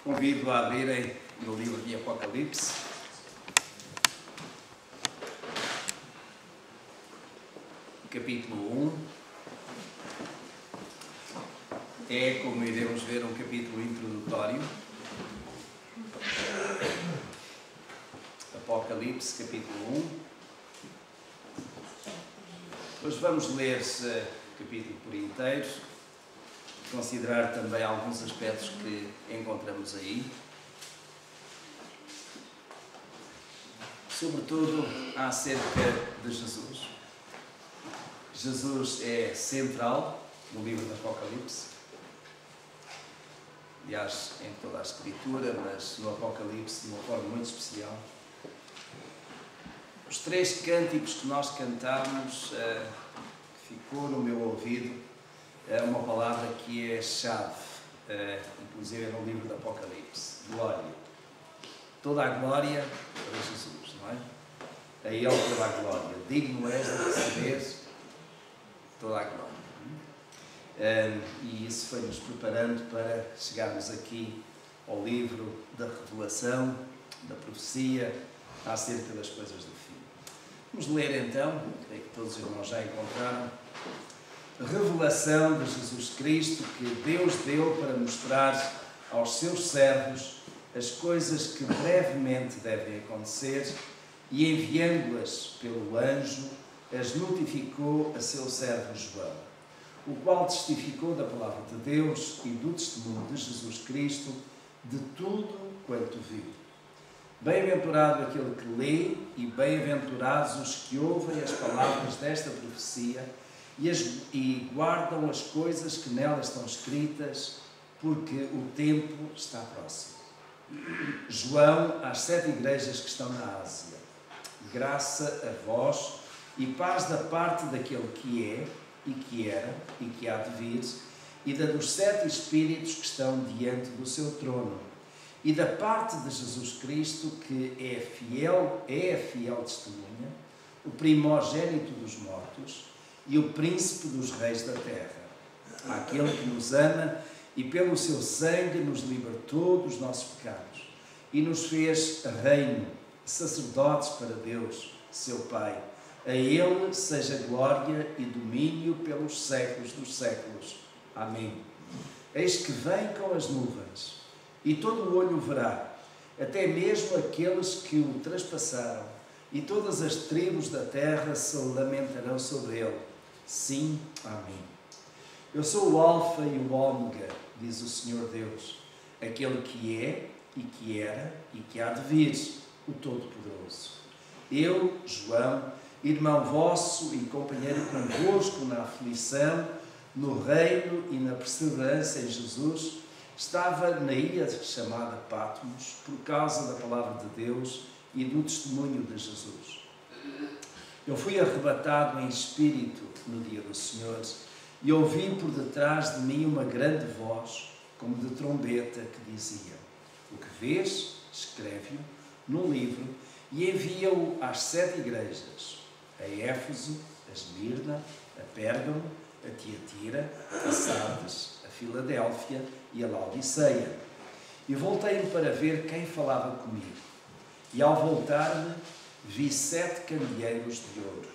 Convido a abrirem no livro de Apocalipse. Capítulo 1. É, como iremos ver, um capítulo introdutório. Apocalipse, capítulo 1. Hoje vamos ler esse capítulo por inteiro, considerar também alguns aspectos que encontramos aí. Sobretudo acerca de Jesus. Jesus é central no livro do Apocalipse. Aliás, em toda a Escritura, mas no Apocalipse de uma forma muito especial. Os 3 cânticos que nós cantamos, que ficou no meu ouvido, é uma palavra que é chave, inclusive no livro do Apocalipse: glória. Toda a glória para Jesus, não é? A Ele toda a glória. Digno és de receber toda a glória. E isso foi-nos preparando para chegarmos aqui ao livro da revelação, da profecia, acerca das coisas do fim. Vamos ler então, creio que todos os irmãos já encontraram, a revelação de Jesus Cristo que Deus deu para mostrar aos seus servos as coisas que brevemente devem acontecer, e enviando-as pelo anjo, as notificou a seu servo João, o qual testificou da palavra de Deus e do testemunho de Jesus Cristo de tudo quanto viu. Bem-aventurado aquele que lê e bem-aventurados os que ouvem as palavras desta profecia e guardam as coisas que nelas estão escritas, porque o tempo está próximo. João, às 7 igrejas que estão na Ásia: graça a vós e paz da parte daquele que é, e que era, e que há de vir, e da dos 7 Espíritos que estão diante do seu trono, e da parte de Jesus Cristo, que é a fiel testemunha, o primogênito dos mortos e o príncipe dos reis da terra, aquele que nos ama e pelo seu sangue nos libertou dos nossos pecados e nos fez reino, sacerdotes para Deus, seu Pai. A Ele seja glória e domínio pelos séculos dos séculos. Amém. Eis que vem com as nuvens, e todo o olho o verá, até mesmo aqueles que o traspassaram, e todas as tribos da terra se lamentarão sobre ele. Sim, amém. Eu sou o Alfa e o Ômega, diz o Senhor Deus, aquele que é, e que era, e que há de vir, o Todo-Poderoso. Eu, João, irmão vosso e companheiro convosco na aflição, no reino e na perseverança em Jesus, estava na ilha chamada Patmos, por causa da palavra de Deus e do testemunho de Jesus. Eu fui arrebatado em espírito no dia do Senhor e ouvi por detrás de mim uma grande voz, como de trombeta, que dizia: o que vês, escreve-o num livro e envia-o às 7 igrejas: a Éfeso, a Esmirna, a Pérgamo, a Tiatira, a Sardes, a Filadélfia e a Laodiceia. E voltei-me para ver quem falava comigo. E ao voltar-me, vi 7 candeeiros de ouro.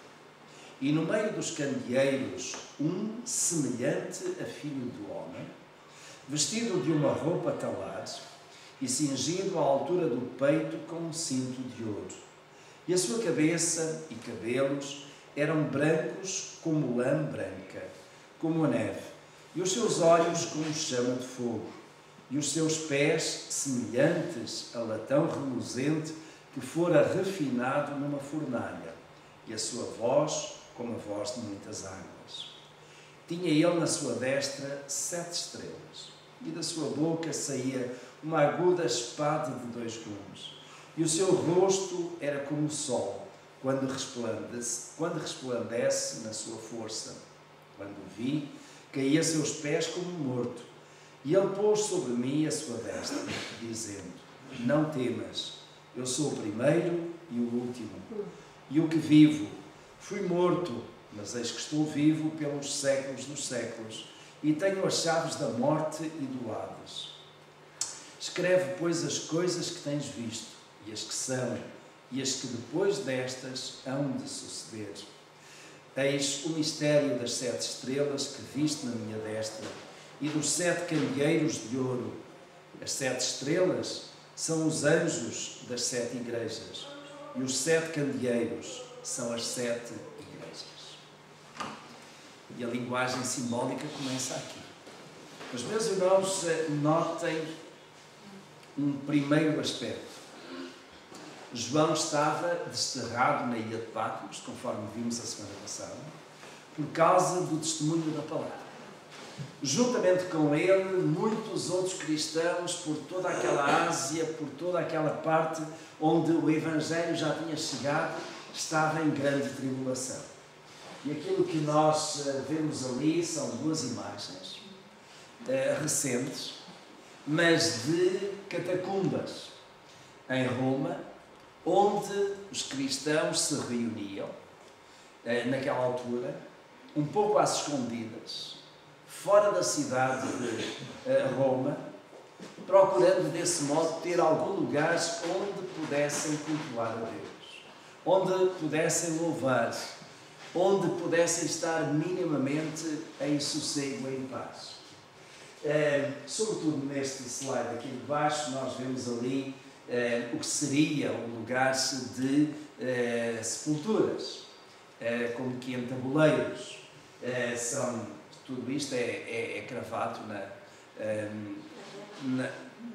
E no meio dos candeeiros, um semelhante a filho do homem, vestido de uma roupa talar e cingido à altura do peito com um cinto de ouro. E a sua cabeça e cabelos eram brancos como lã branca, como a neve, e os seus olhos como chama de fogo, e os seus pés semelhantes a latão reluzente que fora refinado numa fornalha, e a sua voz como a voz de muitas águas. Tinha ele na sua destra 7 estrelas, e da sua boca saía uma aguda espada de 2 gumes, e o seu rosto era como o sol, quando resplandece na sua força. Quando o vi, caí a seus pés como morto, e ele pôs sobre mim a sua destra, dizendo: não temas, eu sou o primeiro e o último, e o que vivo. Fui morto, mas eis que estou vivo pelos séculos dos séculos, e tenho as chaves da morte e do Hades. Escreve, pois, as coisas que tens visto, e as que são, e as que depois destas hão de suceder. Eis o mistério das 7 estrelas que viste na minha destra e dos 7 candeeiros de ouro. As 7 estrelas são os anjos das 7 igrejas e os 7 candeeiros são as 7 igrejas. E a linguagem simbólica começa aqui. Mas, meus irmãos, notem um primeiro aspecto. João estava desterrado na ilha de Patmos, conforme vimos a semana passada, por causa do testemunho da palavra. Juntamente com ele, muitos outros cristãos por toda aquela Ásia, por toda aquela parte onde o Evangelho já tinha chegado, estava em grande tribulação. E aquilo que nós vemos ali são 2 imagens recentes, mas de catacumbas em Roma, onde os cristãos se reuniam, naquela altura, um pouco às escondidas, fora da cidade de Roma, procurando desse modo ter algum lugar onde pudessem cultuar a Deus, onde pudessem louvar, onde pudessem estar minimamente em sossego, em paz. Sobretudo neste slide aqui de baixo, nós vemos ali o que seria um lugar de sepulturas, como que em tabuleiros. Tudo isto é cravado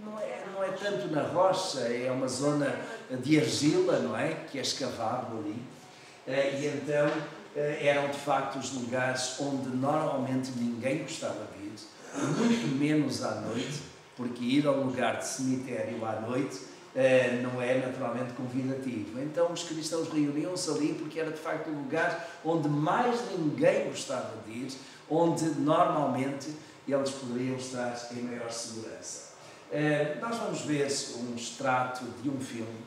não é tanto na rocha, é uma zona de argila, não é? Que é escavado ali. E então eram de facto os lugares onde normalmente ninguém gostava de ir, muito menos à noite, porque ir a um lugar de cemitério à noite não é naturalmente convidativo. Então os cristãos reuniam-se ali porque era de facto o lugar onde mais ninguém gostava de ir, onde normalmente eles poderiam estar em maior segurança. Nós vamos ver um extrato de um filme,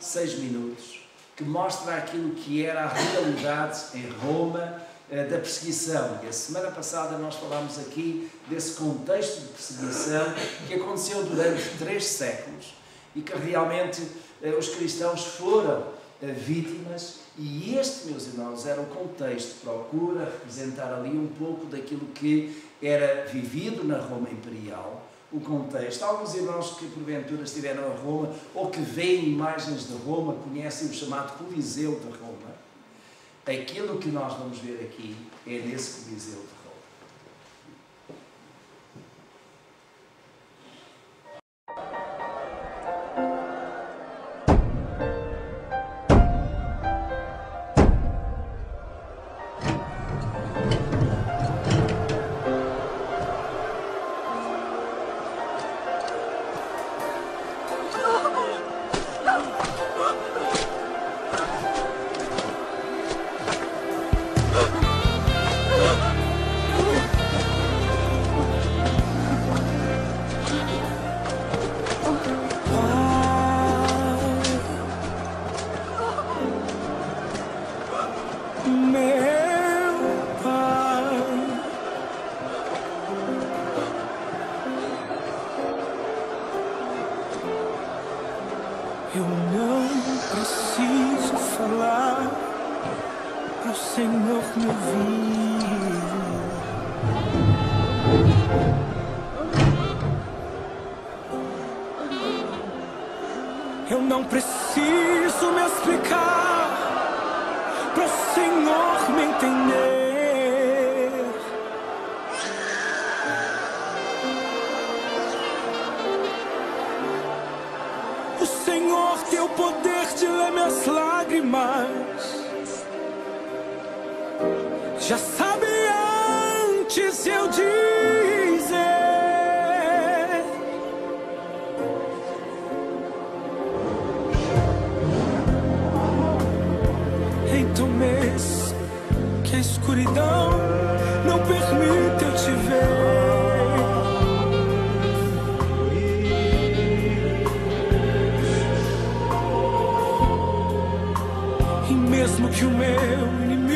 6 minutos, que mostra aquilo que era a realidade em Roma da perseguição. E a semana passada nós falámos aqui desse contexto de perseguição que aconteceu durante 3 séculos e que realmente os cristãos foram vítimas, e este, meus irmãos, era o contexto, procura representar ali um pouco daquilo que era vivido na Roma Imperial, o contexto. Alguns irmãos que porventura estiveram a Roma ou que veem imagens de Roma conhecem o chamado Coliseu de Roma. Aquilo que nós vamos ver aqui é nesse Coliseu de Roma. Eu não preciso falar para o Senhor me ouvir. Eu não preciso me explicar para o Senhor me entender. O Senhor tem o poder de ler minhas lágrimas. Já sabe antes de eu dizer. Então mesmo que a escuridão não permite eu te ver. E mesmo que o meu inimigo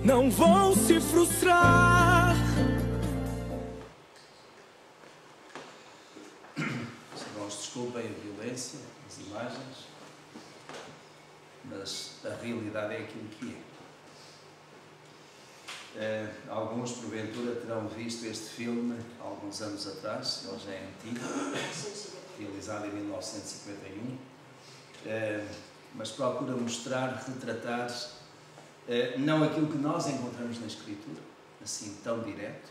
Não vão se frustrar. Irmãos, desculpem a violência, as imagens, mas a realidade é aquilo que é. Alguns, porventura, terão visto este filme há alguns anos atrás, ele já é antigo, realizado em 1951, mas procura mostrar, retratar não aquilo que nós encontramos na Escritura, assim tão direto,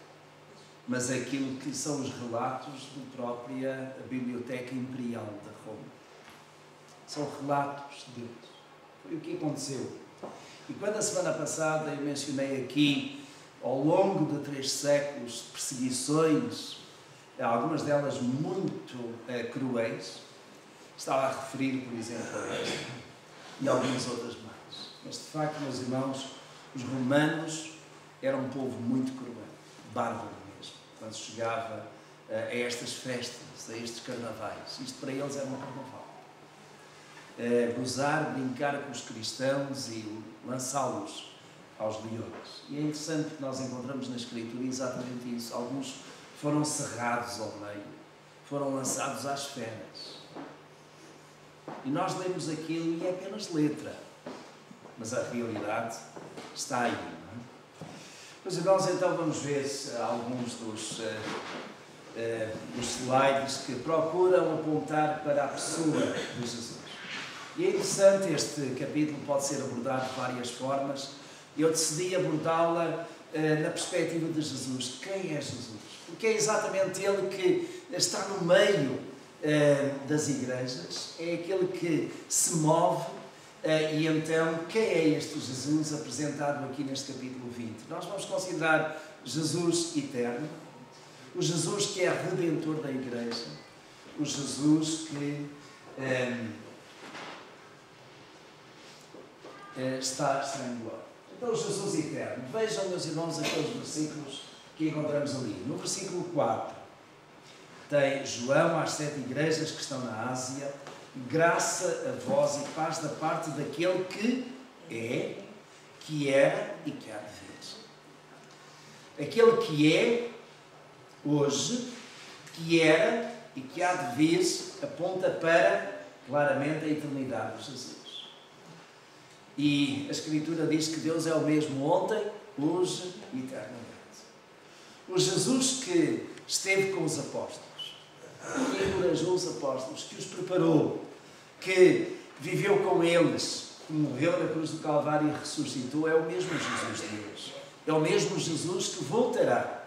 mas aquilo que são os relatos da própria Biblioteca Imperial de Roma. São relatos de Deus. Foi o que aconteceu. E quando a semana passada eu mencionei aqui, ao longo de 3 séculos, perseguições, algumas delas muito cruéis, estava a referir, por exemplo, a esta e algumas outras mais. Mas, de facto, meus irmãos, os romanos eram um povo muito cruel, bárbaro mesmo, quando chegava a estas festas, a estes carnavais. Isto para eles era um carnaval. Gozar, brincar com os cristãos e lançá-los aos leões. E é interessante que nós encontramos na Escritura exatamente isso. Alguns foram cerrados ao meio, foram lançados às feras. E nós lemos aquilo e é apenas letra. Mas a realidade está aí, não é? Meus irmãos, então vamos ver alguns dos slides que procuram apontar para a pessoa de Jesus. E é interessante, este capítulo pode ser abordado de várias formas. Eu decidi abordá-la na perspectiva de Jesus. Quem é Jesus? Porque é exatamente ele que está no meio das igrejas, é aquele que se move. E então, quem é este Jesus apresentado aqui neste capítulo 20? Nós vamos considerar Jesus eterno, o Jesus que é redentor da igreja, o Jesus que está em glória. Então, Jesus eterno. Vejam, meus irmãos, aqueles versículos que encontramos ali. No versículo 4, tem João às 7 igrejas que estão na Ásia. Graça a vós e paz da parte daquele que é, que era e que há de vir. Aquele que é hoje, que era e que há de vir, aponta para, claramente, a eternidade de Jesus. E a Escritura diz que Deus é o mesmo ontem, hoje e eternamente. O Jesus que esteve com os apóstolos, que encorajou os apóstolos, que os preparou, que viveu com eles, que morreu na cruz do Calvário e ressuscitou, é o mesmo Jesus de hoje. É o mesmo Jesus que voltará.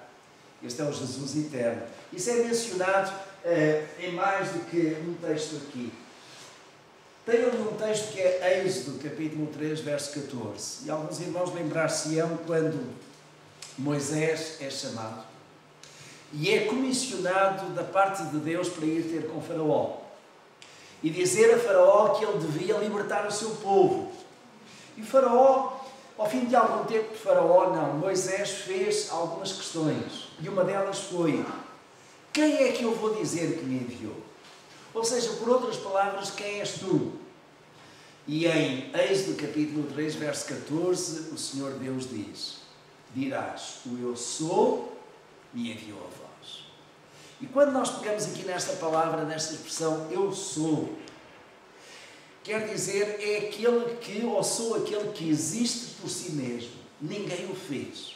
Este é o Jesus eterno. Isso é mencionado em mais do que um texto aqui. Tem ali um texto que é Êxodo, capítulo 3, verso 14. E alguns irmãos lembrar-se-ão quando Moisés é chamado e é comissionado da parte de Deus para ir ter com Faraó e dizer a Faraó que ele devia libertar o seu povo. E Faraó, ao fim de algum tempo, Faraó não, Moisés fez algumas questões e uma delas foi: quem é que eu vou dizer que me enviou? Ou seja, por outras palavras, quem és tu? E em Êxodo capítulo 3, verso 14, o Senhor Deus diz: dirás, o eu sou me enviou a vós. E quando nós pegamos aqui nesta palavra, nesta expressão, eu sou, quer dizer, é aquele que, ou sou aquele que existe por si mesmo. Ninguém o fez.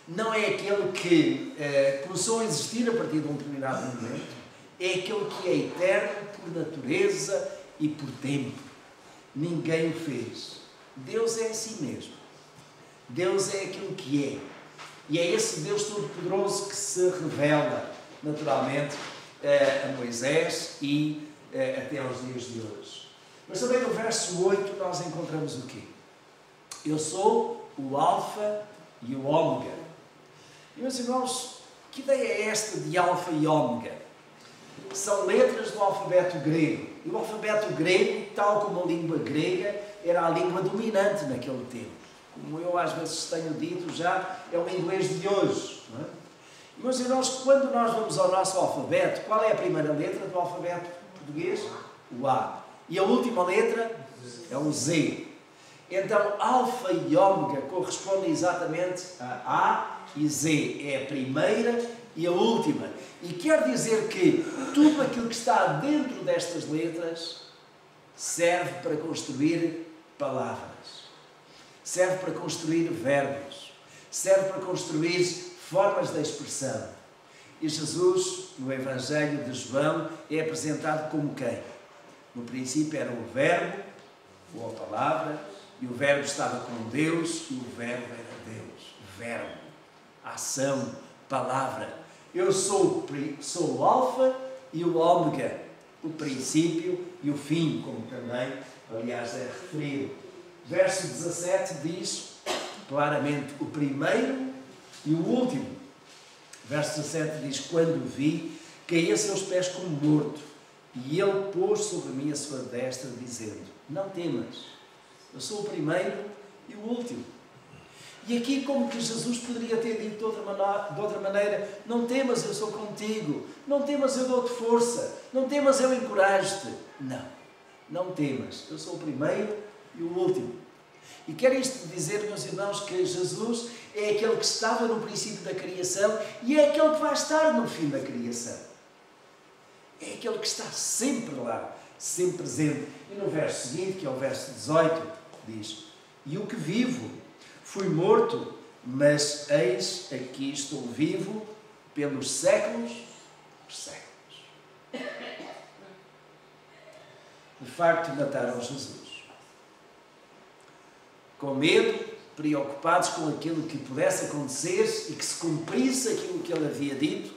Não é aquele que começou a existir a partir de um determinado momento. É aquele que é eterno por natureza e por tempo. Ninguém o fez. Deus é assim mesmo. Deus é aquilo que é. E é esse Deus Todo-Poderoso que se revela, naturalmente, a Moisés e até aos dias de hoje. Mas também no verso 8 nós encontramos o quê? Eu sou o Alfa e o Ômega. E, meus irmãos, que ideia é esta de Alfa e Ômega? São letras do alfabeto grego. E o alfabeto grego, tal como a língua grega, era a língua dominante naquele tempo. Como eu às vezes tenho dito já, é o inglês de hoje. Não é? E, meus irmãos, quando nós vamos ao nosso alfabeto, qual é a primeira letra do alfabeto português? O A. E a última letra é o Z. Então, Alfa e Ômega correspondem exatamente a A e Z. É a primeira e a última. E quer dizer que tudo aquilo que está dentro destas letras serve para construir palavras, serve para construir verbos, serve para construir formas de expressão. E Jesus, no Evangelho de João, é apresentado como quem? No princípio era o Verbo, ou a palavra, e o Verbo estava com Deus, e o Verbo era Deus. Verbo, ação, palavra. Eu sou o Alfa e o Ômega, o princípio e o fim, como também, aliás, é referido. Verso 17 diz claramente o primeiro e o último. Verso 17 diz: quando vi, caí a seus pés como morto, e ele pôs sobre mim a sua destra, dizendo: não temas, eu sou o primeiro e o último. E aqui, como que Jesus poderia ter dito de outra maneira: não temas, eu sou contigo, não temas, eu dou-te força, não temas, eu encorajo-te. Não, não temas, eu sou o primeiro e o último. E quero isto dizer, meus irmãos, que Jesus é aquele que estava no princípio da criação e é aquele que vai estar no fim da criação. É aquele que está sempre lá, sempre presente. E no verso seguinte, que é o verso 18, diz: e o que vivo, fui morto, mas eis aqui estou vivo pelos séculos dos séculos. De facto, mataram Jesus. Com medo, preocupados com aquilo que pudesse acontecer e que se cumprisse aquilo que ele havia dito,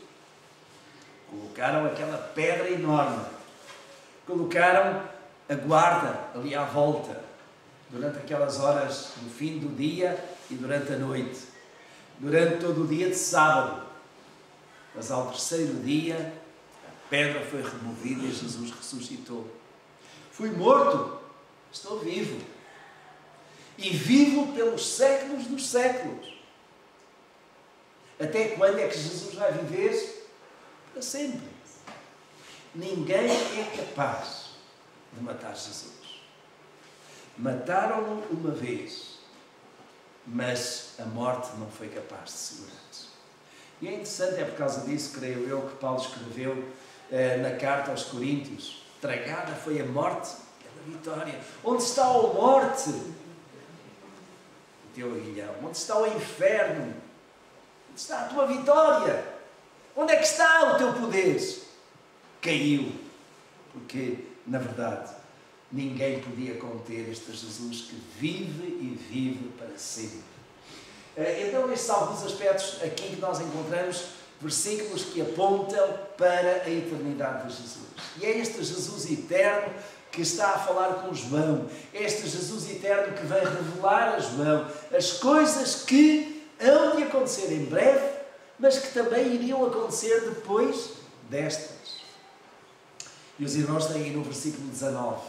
colocaram aquela pedra enorme, colocaram a guarda ali à volta, durante aquelas horas do fim do dia e durante a noite, durante todo o dia de sábado. Mas ao terceiro dia, a pedra foi removida e Jesus ressuscitou. Fui morto, estou vivo. e vivo pelos séculos dos séculos. Até quando é que Jesus vai viver? Para sempre. Ninguém é capaz de matar Jesus. Mataram-no uma vez, mas a morte não foi capaz de segurar. E é interessante, é por causa disso, creio eu, que Paulo escreveu na carta aos Coríntios: tragada foi a morte pela vitória. Onde está a morte? O teu aguilhão. Onde está o inferno? Onde está a tua vitória? Onde é que está o teu poder? Caiu. Porque, na verdade, ninguém podia conter este Jesus que vive e vive para sempre. Então, estes são alguns aspectos aqui que nós encontramos, versículos que apontam para a eternidade de Jesus. E é este Jesus eterno que está a falar com João. É este Jesus eterno que vem revelar a João as coisas que hão de acontecer em breve, mas que também iriam acontecer depois destas. E os irmãos têm aí no versículo 19: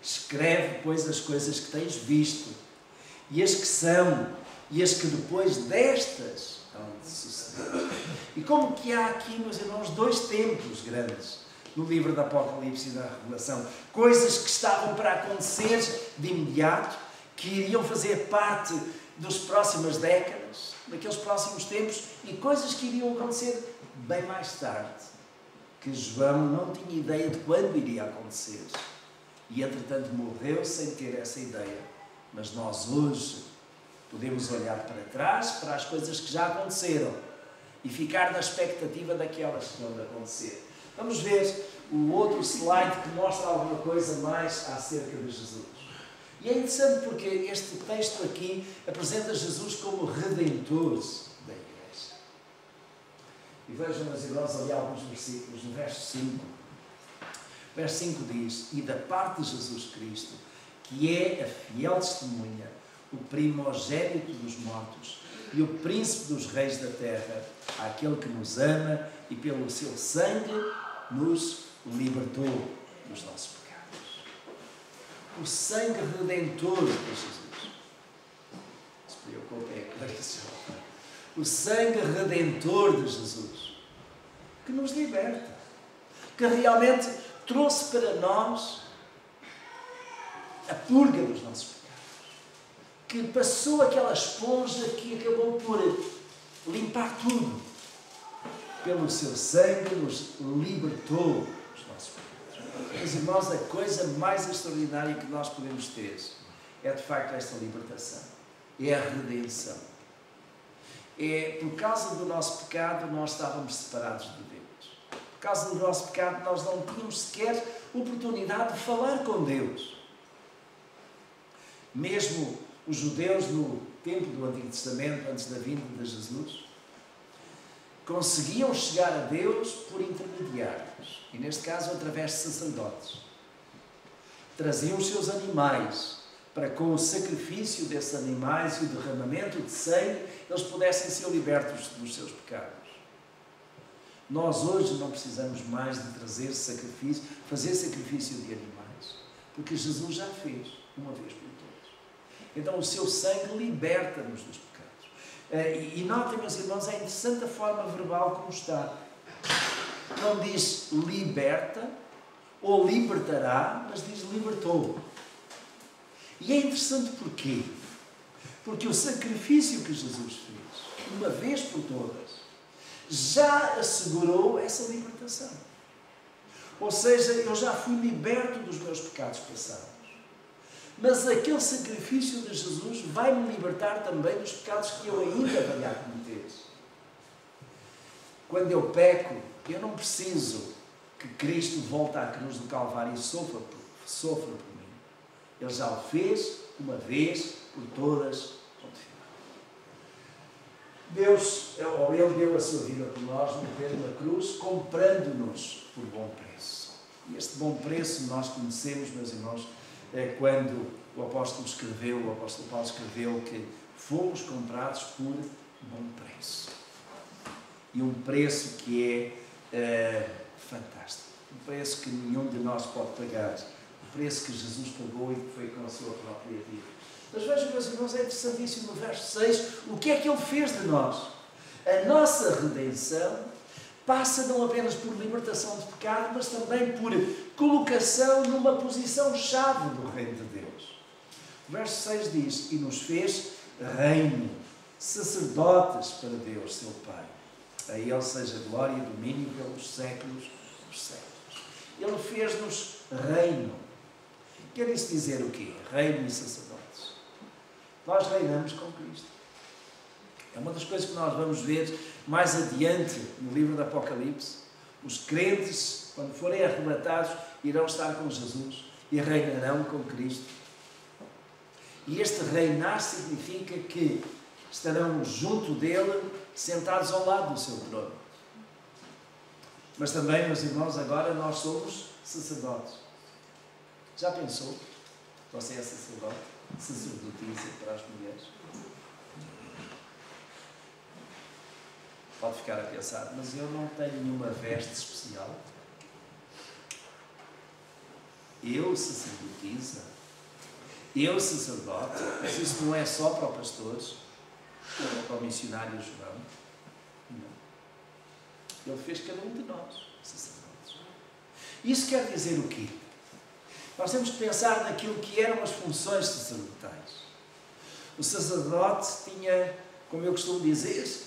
escreve, pois, as coisas que tens visto, e as que são, e as que depois destas hão de suceder. E como que há aqui, meus irmãos, dois tempos grandes no livro do Apocalipse e da Revelação. Coisas que estavam para acontecer de imediato, que iriam fazer parte das próximas décadas, daqueles próximos tempos, e coisas que iriam acontecer bem mais tarde, que João não tinha ideia de quando iria acontecer. E, entretanto, morreu sem ter essa ideia. Mas nós hoje podemos olhar para trás, para as coisas que já aconteceram, e ficar na expectativa daquelas que vão acontecer. Vamos ver o outro slide que mostra alguma coisa mais acerca de Jesus. E é interessante porque este texto aqui apresenta Jesus como Redentor da Igreja. E vejam, meus irmãos, ali alguns versículos. No verso 5. O verso 5 diz: e da parte de Jesus Cristo, que é a fiel testemunha, o primogénito dos mortos e o príncipe dos reis da terra, àquele que nos ama e pelo seu sangue nos libertou dos nossos pecados. O sangue redentor de Jesus. Se preocupe, é claríssimo. O sangue redentor de Jesus, que nos liberta, que realmente trouxe para nós a purga dos nossos pecados, que passou aquela esponja que acabou por limpar tudo. Pelo seu sangue nos libertou dos nossos pecados. Meus irmãos, a coisa mais extraordinária que nós podemos ter é de facto esta libertação, é a redenção. É por causa do nosso pecado nós estávamos separados de Deus. Por causa do nosso pecado nós não tínhamos sequer oportunidade de falar com Deus. Mesmo os judeus no tempo do Antigo Testamento, antes da vinda de Jesus, conseguiam chegar a Deus por intermediários, e neste caso através de sacerdotes. Traziam os seus animais, para com o sacrifício desses animais e o derramamento de sangue, eles pudessem ser libertos dos seus pecados. Nós hoje não precisamos mais de trazer sacrifício, fazer sacrifício de animais, porque Jesus já fez, uma vez por todas. Então o seu sangue liberta-nos dos pecados. E notem, meus irmãos, é interessante a forma verbal como está. Não diz liberta ou libertará, mas diz libertou. E é interessante porquê? Porque o sacrifício que Jesus fez, uma vez por todas, já assegurou essa libertação. Ou seja, eu já fui liberto dos meus pecados passados. Mas aquele sacrifício de Jesus vai me libertar também dos pecados que eu ainda venho a cometer. Quando eu peco, eu não preciso que Cristo volte à cruz do Calvário e sofra por mim. Ele já o fez uma vez por todas. Deus, ou Ele deu a sua vida por nós, morreu na cruz, comprando-nos por bom preço. E este bom preço nós conhecemos, meus irmãos, é quando o apóstolo Paulo escreveu que fomos comprados por bom preço. E um preço que é fantástico. Um preço que nenhum de nós pode pagar. preço que Jesus pagou e que foi com a sua própria vida. Mas vejam, meus irmãos, é interessantíssimo no verso 6, o que é que Ele fez de nós? A nossa redenção passa não apenas por libertação de pecado, mas também por colocação numa posição-chave do reino de Deus. O verso 6 diz, e nos fez reino, sacerdotes para Deus, seu Pai. A Ele seja glória e domínio pelos séculos dos séculos. Ele fez-nos reino. Quer isso dizer o quê? Reino e sacerdotes. Nós reinamos com Cristo. É uma das coisas que nós vamos ver mais adiante no livro do Apocalipse. Os crentes, quando forem arrebatados, irão estar com Jesus e reinarão com Cristo. E este reinar significa que estarão junto dele, sentados ao lado do seu trono. Mas também, meus irmãos, agora nós somos sacerdotes. Já pensou? Você é sacerdote? Sacerdotisa para as mulheres? Pode ficar a pensar, mas eu não tenho nenhuma veste especial. Eu, sacerdotisa? Eu, sacerdote? Mas isso não é só para os pastores ou para o missionário João. Não. Ele fez cada um de nós sacerdotes. Isso quer dizer o quê? Nós temos que pensar naquilo que eram as funções sacerdotais. O sacerdote tinha, como eu costumo dizer,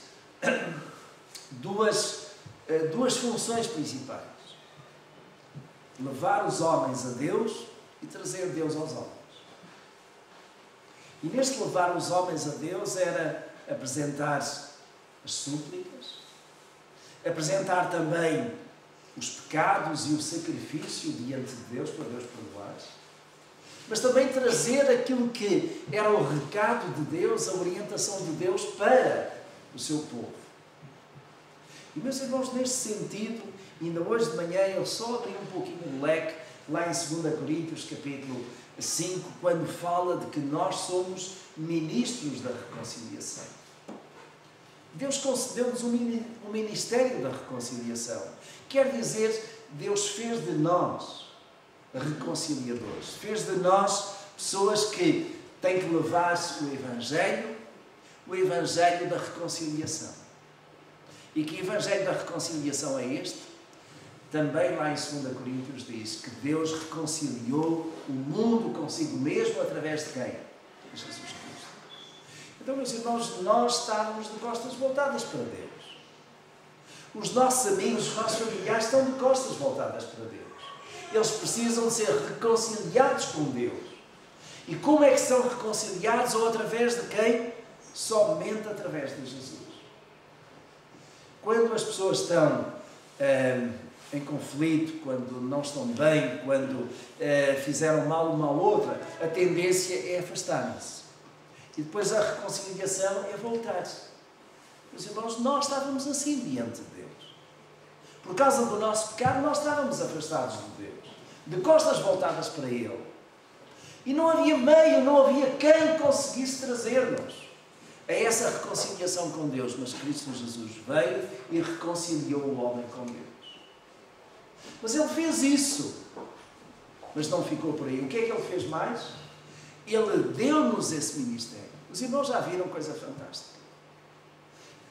duas funções principais. Levar os homens a Deus e trazer Deus aos homens. E neste levar os homens a Deus era apresentar as súplicas, apresentar também os pecados e o sacrifício diante de Deus, para Deus perdoar, mas também trazer aquilo que era o recado de Deus, a orientação de Deus para o seu povo. E, meus irmãos, neste sentido, ainda hoje de manhã eu só abri um pouquinho o leque, lá em 2 Coríntios, capítulo 5, quando fala de que nós somos ministros da reconciliação. Deus concedeu-nos um ministério da reconciliação. Quer dizer, Deus fez de nós reconciliadores. Fez de nós pessoas que têm que levar o Evangelho da reconciliação. E que Evangelho da reconciliação é este? Também lá em 2 Coríntios diz que Deus reconciliou o mundo consigo mesmo através de quem? Jesus Cristo. Então, meus irmãos, nós estávamos de costas voltadas para Deus. Os nossos amigos, os nossos familiares estão de costas voltadas para Deus. Eles precisam de ser reconciliados com Deus. E como é que são reconciliados ou através de quem? Somente através de Jesus. Quando as pessoas estão em conflito, quando não estão bem, quando fizeram mal uma à outra, a tendência é afastar-se. E depois a reconciliação é voltar. Meus irmãos, nós estávamos assim diante de Deus. Por causa do nosso pecado, nós estávamos afastados de Deus. De costas voltadas para Ele. E não havia meio, não havia quem conseguisse trazer-nos a essa reconciliação com Deus. Mas Cristo Jesus veio e reconciliou o homem com Deus. Mas Ele fez isso. Mas não ficou por aí. O que é que Ele fez mais? Ele deu-nos esse ministério. Os irmãos já viram coisa fantástica.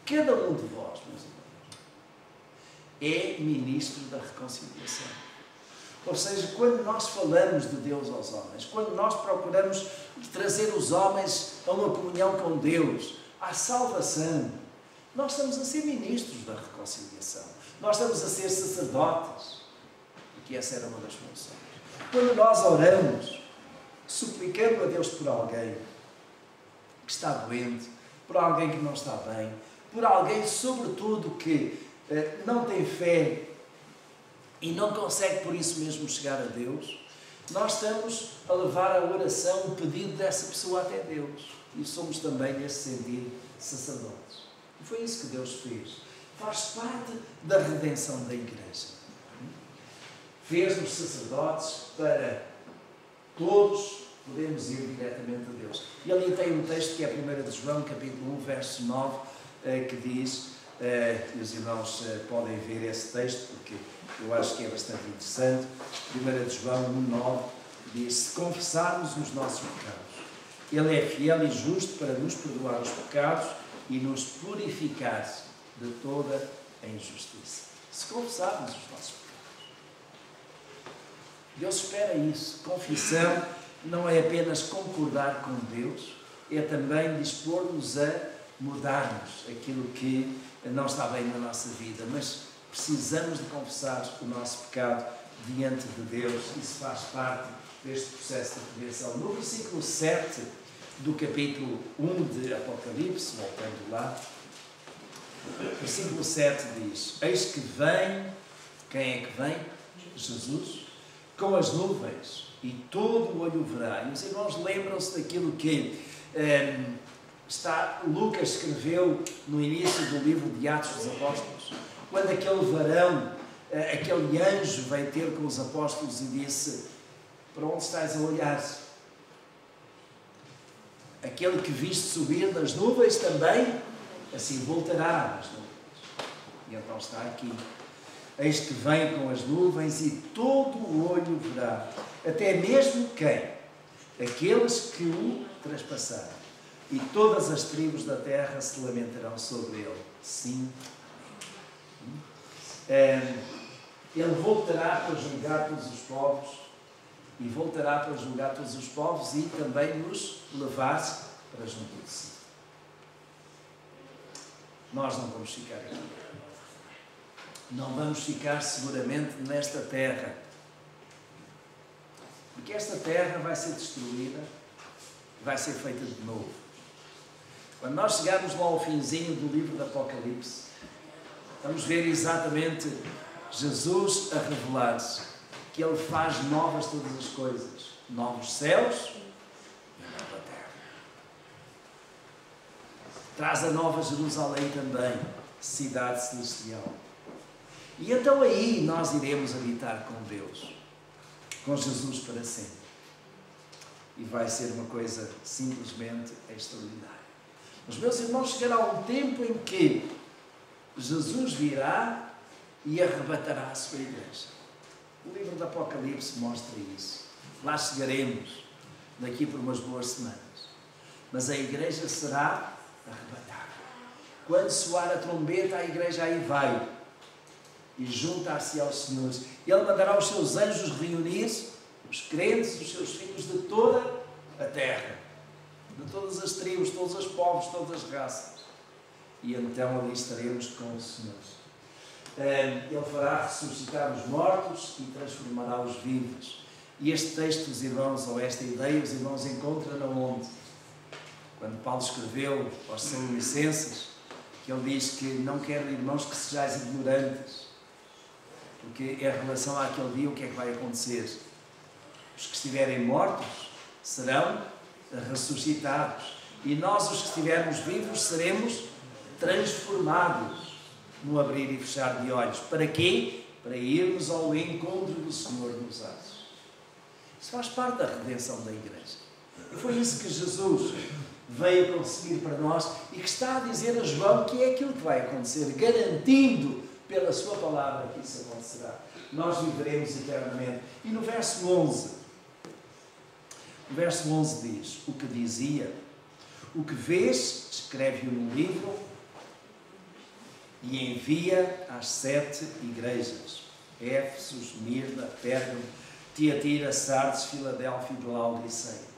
Cada um de vós, meus irmãos, é ministro da reconciliação. Ou seja, quando nós falamos de Deus aos homens, quando nós procuramos trazer os homens a uma comunhão com Deus, à salvação, nós estamos a ser ministros da reconciliação. Nós estamos a ser sacerdotes, porque essa era uma das funções. Quando nós oramos, suplicando a Deus por alguém que está doente, por alguém que não está bem, por alguém, sobretudo, que não tem fé e não consegue por isso mesmo chegar a Deus, nós estamos a levar a oração, o pedido dessa pessoa até Deus. E somos também, nesse sentido, sacerdotes. E foi isso que Deus fez. Faz parte da redenção da Igreja. Fez-nos sacerdotes para todos podemos ir diretamente a Deus. E ali tem um texto que é 1 de João, capítulo 1, verso 9, que diz, e os irmãos podem ver esse texto, porque eu acho que é bastante interessante. 1 de João 1, 9 diz: se confessarmos os nossos pecados, Ele é fiel e justo para nos perdoar os pecados e nos purificar de toda a injustiça. Se confessarmos os nossos pecados. Deus espera isso. Confissão não é apenas concordar com Deus, é também dispor-nos a mudarmos aquilo que não está bem na nossa vida, mas precisamos de confessar o nosso pecado diante de Deus. Isso faz parte deste processo de redenção. No versículo 7 do capítulo 1 de Apocalipse, voltando lá, versículo 7 diz: eis que vem, quem é que vem? Jesus, com as nuvens, e todo o olho o verá. E os irmãos lembram-se daquilo que Lucas escreveu no início do livro de Atos dos Apóstolos, quando aquele varão, aquele anjo veio ter com os apóstolos e disse: para onde estás a olhar? Aquele que viste subir nas nuvens também, assim voltará nas nuvens. E então está aqui: eis que vem com as nuvens e todo o olho verá, até mesmo quem? Aqueles que o traspassaram. E todas as tribos da terra se lamentarão sobre ele. Sim. Ele voltará para julgar todos os povos, e voltará para julgar todos os povos e também nos levar para junto de si. Nós não vamos ficar aqui. Não vamos ficar seguramente nesta terra, porque esta terra vai ser destruída, vai ser feita de novo. Quando nós chegarmos lá ao finzinho do livro do Apocalipse, vamos ver exatamente Jesus a revelar-se que Ele faz novas todas as coisas, novos céus e nova terra. Traz a nova Jerusalém também, cidade celestial. E então aí nós iremos habitar com Deus, com Jesus para sempre. E vai ser uma coisa simplesmente extraordinária. Mas, meus irmãos, chegará um tempo em que Jesus virá e arrebatará a sua igreja. O livro do Apocalipse mostra isso. Lá chegaremos daqui por umas boas semanas. Mas a igreja será arrebatada. Quando soar a trombeta, a igreja aí vai e juntar-se aos senhores. Ele mandará os seus anjos reunir os crentes, os seus filhos de toda a terra, de todas as tribos, todos os povos, todas as raças. E então ali estaremos com os senhores. Ele fará ressuscitar os mortos e transformará os vivos. E este texto, os irmãos, ou esta ideia, os irmãos encontram onde? Quando Paulo escreveu aos Tessalonicenses, que ele diz que não quer, irmãos, que sejais ignorantes, porque em relação àquele dia, o que é que vai acontecer? Os que estiverem mortos serão ressuscitados, e nós, os que estivermos vivos, seremos transformados no abrir e fechar de olhos. Para quê? Para irmos ao encontro do Senhor nos ares. Isso faz parte da redenção da igreja. E foi isso que Jesus veio a conseguir para nós e que está a dizer a João que é aquilo que vai acontecer, garantindo pela sua palavra que isso acontecerá. Nós viveremos eternamente. E no verso 11, o verso 11 diz: o que dizia, o que vês, escreve-o num livro e envia às 7 igrejas: Éfeso, Esmirna, Pérgamo, Tiatira, Sardes, Filadélfia e Laodiceia.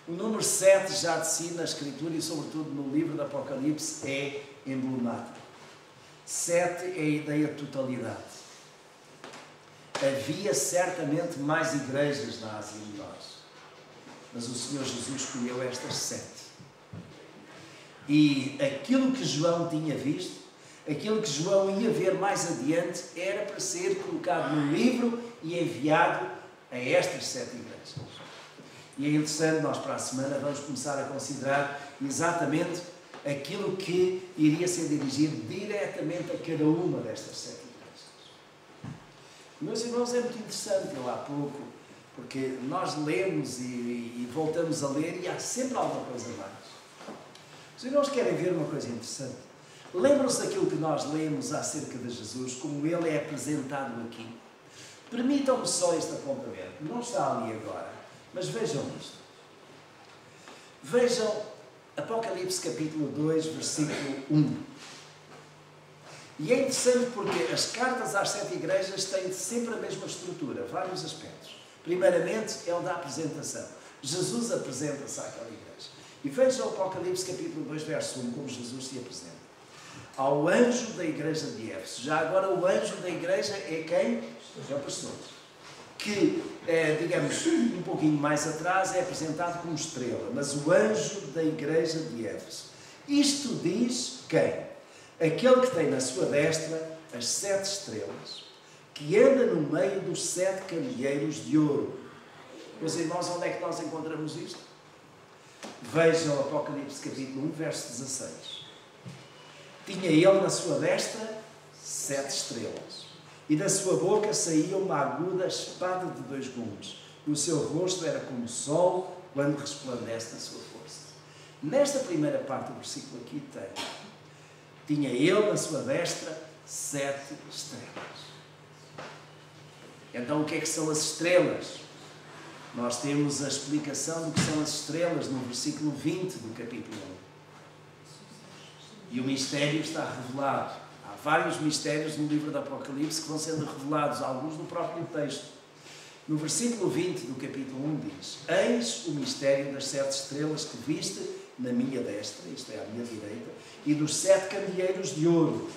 O número 7 já de si na Escritura e sobretudo no livro do Apocalipse é emblemático. 7 é a ideia de totalidade. Havia certamente mais igrejas na Ásia Menor, mas o Senhor Jesus escolheu estas 7. E aquilo que João tinha visto, aquilo que João ia ver mais adiante, era para ser colocado num livro e enviado a estas 7 igrejas. E é interessante, nós para a semana vamos começar a considerar exatamente aquilo que iria ser dirigido diretamente a cada uma destas 7 igrejas. Meus irmãos, é muito interessante, eu há pouco, porque nós lemos e voltamos a ler e há sempre alguma coisa mais. Os irmãos querem ver uma coisa interessante. Lembram-se daquilo que nós lemos acerca de Jesus, como ele é apresentado aqui. Permitam-me só este apontamento. Não está ali agora, mas vejam isto. Vejam Apocalipse capítulo 2, versículo 1. E é interessante porque as cartas às 7 igrejas têm sempre a mesma estrutura, vários aspectos. Primeiramente, é o da apresentação. Jesus apresenta-se àquela igreja. E vejam o Apocalipse capítulo 2, verso 1, como Jesus se apresenta. Ao anjo da igreja de Éfeso. Já agora o anjo da igreja é quem? É o pastor. Que, digamos, um pouquinho mais atrás é apresentado como estrela. Mas o anjo da igreja de Éfeso. Isto diz quem? Aquele que tem na sua destra as 7 estrelas, que anda no meio dos 7 candeeiros de ouro. Meus irmãos, onde é que nós encontramos isto? Vejam Apocalipse capítulo 1, verso 16. Tinha ele na sua destra 7 estrelas, e da sua boca saía uma aguda espada de 2 gumes, e o seu rosto era como o sol quando resplandece na sua força. Nesta primeira parte do versículo aqui tinha ele na sua destra 7 estrelas. Então o que é que são as estrelas? Nós temos a explicação do que são as estrelas no versículo 20 do capítulo 1. E o mistério está revelado. Há vários mistérios no livro do Apocalipse que vão sendo revelados, alguns no próprio texto. No versículo 20 do capítulo 1 diz: Eis o mistério das 7 estrelas que viste na minha destra, isto é, à minha direita, e dos 7 candeeiros de ouro.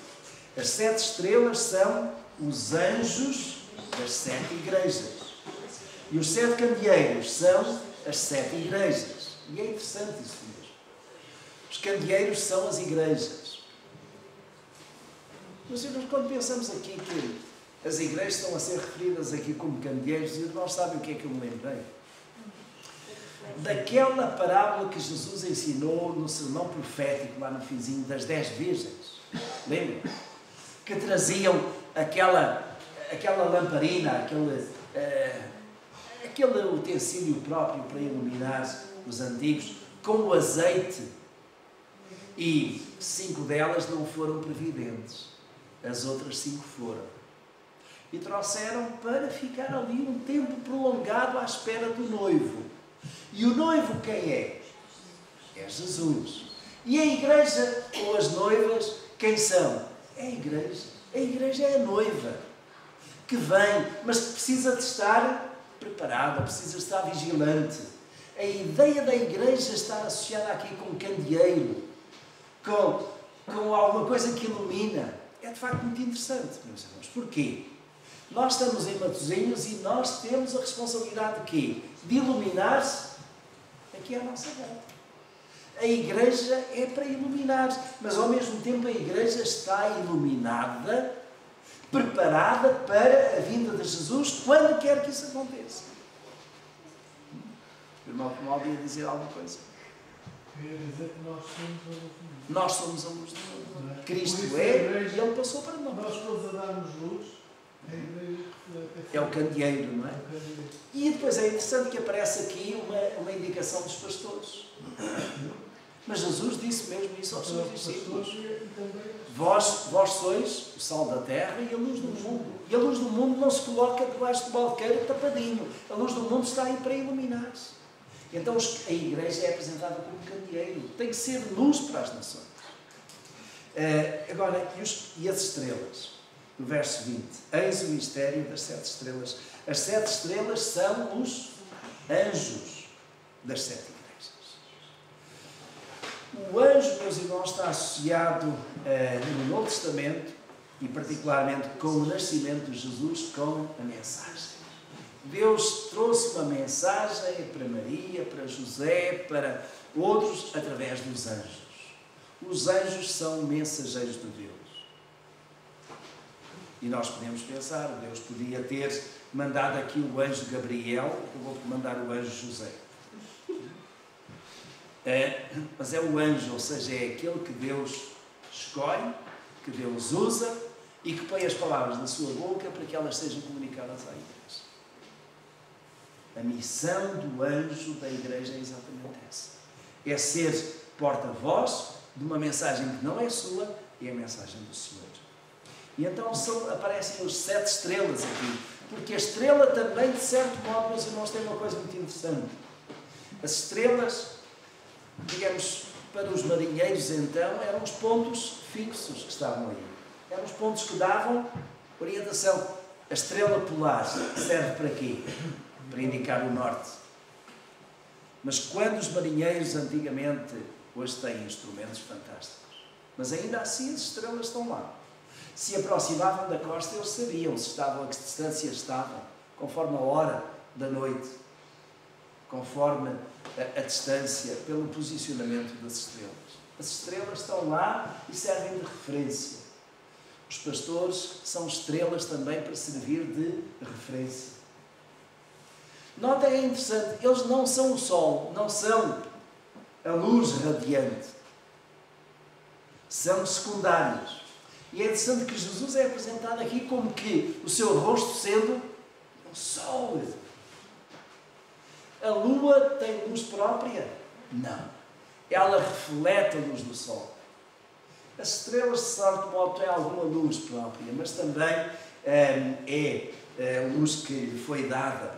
As 7 estrelas são os anjos das 7 igrejas. E os 7 candeeiros são as 7 igrejas. E é interessante isso mesmo. Os candeeiros são as igrejas. Mas quando pensamos aqui que as igrejas estão a ser referidas aqui como candeeiros, e nós sabem o que é que eu me lembrei? Daquela parábola que Jesus ensinou no sermão profético, lá no finzinho, das 10 virgens. Lembram? Que traziam aquela lamparina, aquele utensílio próprio para iluminar os antigos, com o azeite. E 5 delas não foram previdentes. As outras 5 foram. E trouxeram para ficar ali um tempo prolongado à espera do noivo. E o noivo quem é? É Jesus. E a igreja, ou as noivas, quem são? É a igreja. A igreja é a noiva, que vem, mas que precisa de estar preparada, precisa de estar vigilante. A ideia da igreja está associada aqui com candeeiro, com alguma coisa que ilumina. É de facto muito interessante, meus irmãos. Porquê? Nós estamos em Matosinhos e nós temos a responsabilidade de quê? De iluminar aqui à nossa volta. A igreja é para iluminar, mas ao mesmo tempo a igreja está iluminada, preparada para a vinda de Jesus, quando quer que isso aconteça. O irmão Romualdo ia dizer alguma coisa? Queria dizer que nós somos a luz do mundo. Nós somos a luz do mundo. Cristo é e Ele passou para nós. Nós todos a darmos luz, a igreja é o candeeiro, não é? E depois é interessante que aparece aqui uma indicação dos pastores. Mas Jesus disse mesmo isso aos seus discípulos. Vós sois o sal da terra e a luz do mundo. E a luz do mundo não se coloca debaixo do balqueiro tapadinho. A luz do mundo está aí para iluminar-se. Então a igreja é apresentada como candeeiro. Tem que ser luz para as nações. Agora, e as estrelas? No verso 20. Eis o mistério das 7 estrelas. As 7 estrelas são os anjos das 7 igrejas. O anjo, meus irmãos, está associado no Novo Testamento e particularmente com o nascimento de Jesus, com a mensagem. Deus trouxe uma mensagem para Maria, para José, para outros, através dos anjos. Os anjos são mensageiros de Deus. E nós podemos pensar, Deus podia ter mandado aqui o anjo Gabriel, acabou por mandar o anjo José. Mas é o anjo, ou seja, é aquele que Deus escolhe, que Deus usa e que põe as palavras na sua boca para que elas sejam comunicadas à igreja. A missão do anjo da igreja é exatamente essa. É ser porta-voz de uma mensagem que não é sua, é a mensagem do Senhor. E então aparecem os 7 estrelas aqui. Porque a estrela também, de certo modo, meus irmãos, tem uma coisa muito interessante. As estrelas, digamos, para os marinheiros então, eram os pontos fixos que estavam aí. Eram os pontos que davam orientação. A estrela polar serve para quê? Para indicar o norte. Mas quando os marinheiros antigamente, hoje têm instrumentos fantásticos, mas ainda assim as estrelas estão lá. Se aproximavam da costa, eles sabiam se estavam, a que distância estavam, conforme a hora da noite, conforme a distância, pelo posicionamento das estrelas. As estrelas estão lá e servem de referência. Os pastores são estrelas também para servir de referência. Notem, é interessante, eles não são o sol, não são a luz radiante. São secundários. E é interessante que Jesus é apresentado aqui como que o seu rosto sendo o sol. A lua tem luz própria? Não. Ela reflete a luz do sol. As estrelas, de certo modo, têm alguma luz própria, mas também é luz que lhe foi dada